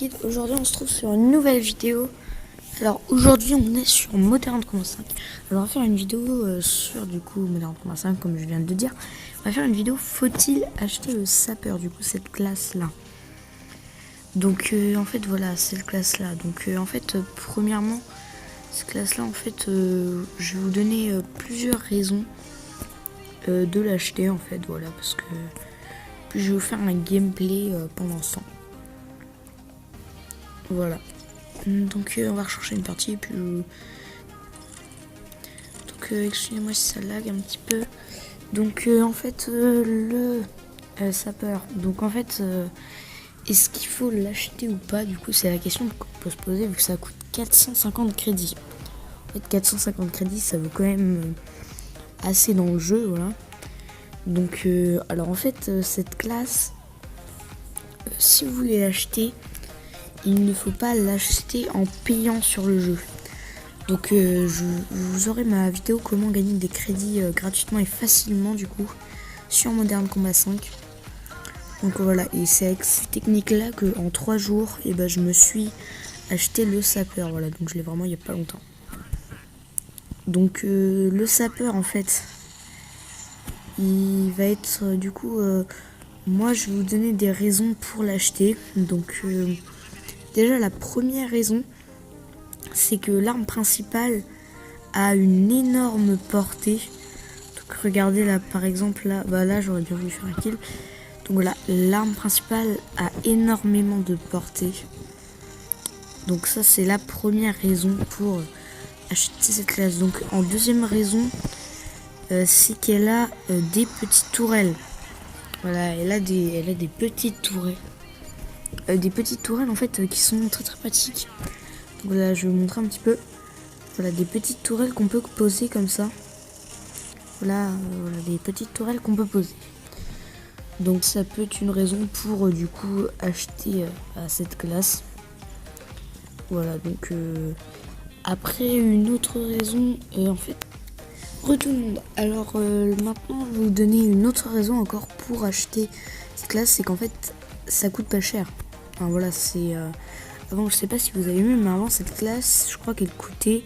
Guide. Aujourd'hui on se trouve sur une nouvelle vidéo. Alors aujourd'hui on est sur Modern Combat 5. Alors on va faire une vidéo sur du coup Modern Combat 5 comme je viens de le dire. On va faire une vidéo faut-il acheter le sapeur, du coup cette classe là. Donc en fait voilà cette classe là. Donc en fait premièrement cette classe là en fait je vais vous donner plusieurs raisons de l'acheter en fait, voilà, parce que puis je vais vous faire un gameplay pendant ce temps. Voilà. Donc on va rechercher une partie et puis donc excusez-moi si ça lag un petit peu. Donc en fait le sapeur. Donc en fait est-ce qu'il faut l'acheter ou pas? Du coup c'est la question qu'on peut se poser vu que ça coûte 450 crédits. En fait 450 crédits ça vaut quand même assez dans le jeu, voilà. Donc alors en fait cette classe si vous voulez l'acheter, il ne faut pas l'acheter en payant sur le jeu. Donc vous aurez ma vidéo comment gagner des crédits gratuitement et facilement du coup sur Modern Combat 5. Donc voilà, et c'est avec cette technique là que en 3 jours je me suis acheté le sapeur. Voilà, donc je l'ai vraiment il n'y a pas longtemps. Donc le sapeur en fait il va être du coup moi je vais vous donner des raisons pour l'acheter. Donc déjà la première raison c'est que l'arme principale a une énorme portée. Donc regardez là par exemple là j'aurais bien voulu faire un kill. Donc voilà, l'arme principale a énormément de portée. Donc ça c'est la première raison pour acheter cette classe. Donc en deuxième raison c'est qu'elle a des petites tourelles. Voilà, elle a des petites tourelles. Des petites tourelles en fait qui sont très pratiques. Donc voilà, je vais vous montrer un petit peu. Voilà, des petites tourelles qu'on peut poser comme ça. Voilà, voilà des petites tourelles qu'on peut poser. Donc ça peut être une raison pour du coup acheter cette classe. Voilà, donc après une autre raison, en fait, tout le monde. Alors maintenant je vais vous donner une autre raison encore pour acheter cette classe, c'est qu'en fait ça coûte pas cher. Enfin voilà, c'est avant je sais pas si vous avez vu, mais avant cette classe je crois qu'elle coûtait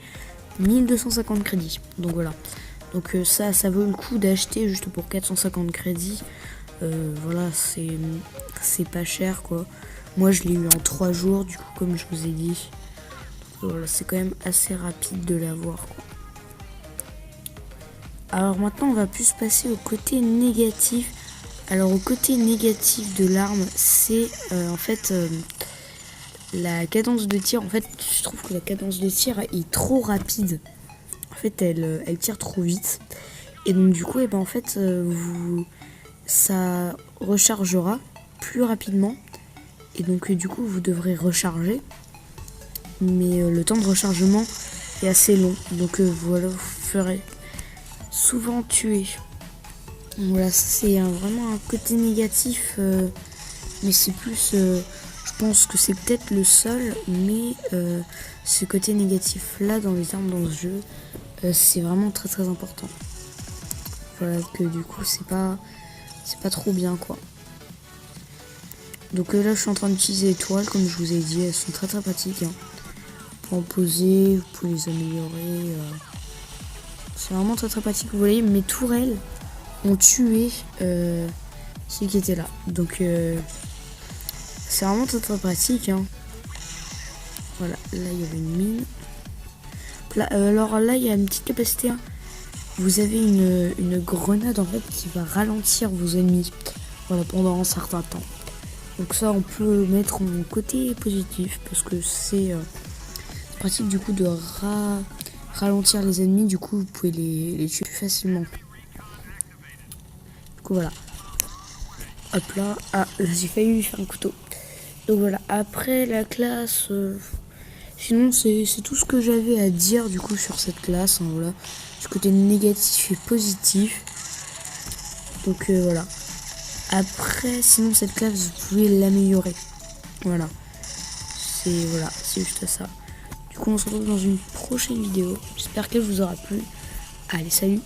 1250 crédits. Donc voilà, donc ça vaut le coup d'acheter juste pour 450 crédits. Voilà, c'est pas cher quoi. Moi je l'ai eu en 3 jours du coup comme je vous ai dit. Voilà, c'est quand même assez rapide de l'avoir quoi. Alors maintenant on va plus passer au côté négatif. Alors au côté négatif de l'arme c'est en fait la cadence de tir. En fait je trouve que la cadence de tir est trop rapide. En fait elle tire trop vite. Et donc du coup en fait ça rechargera plus rapidement. Et donc du coup vous devrez recharger. Mais le temps de rechargement est assez long. Donc voilà, vous ferez souvent tuer. Voilà, c'est vraiment un côté négatif, mais c'est plus, je pense que c'est peut-être le seul, mais ce côté négatif là dans les armes dans ce jeu, c'est vraiment très important. Voilà, que du coup c'est pas trop bien quoi. Donc là je suis en train d'utiliser les toiles comme je vous ai dit, elles sont très pratiques. Pour en poser, vous pouvez les améliorer. C'est vraiment très pratique. Vous voyez, mes tourelles ont tué celui qui était là. Donc c'est vraiment très pratique. Voilà, là il y avait une mine. Là, alors là il y a une petite capacité. Vous avez une grenade en fait qui va ralentir vos ennemis. Voilà, pendant un certain temps. Donc ça on peut mettre en côté positif parce que c'est pratique du coup de ralentir les ennemis. Du coup vous pouvez les tuer plus facilement. Du coup voilà. Hop là. Ah là j'ai failli lui faire un couteau. Donc voilà. Après la classe sinon c'est tout ce que j'avais à dire du coup sur cette classe. Voilà. Du côté négatif et positif. Donc voilà. Après sinon cette classe vous pouvez l'améliorer. Voilà. C'est juste ça. Du coup on se retrouve dans une prochaine vidéo. J'espère qu'elle vous aura plu. Allez, salut!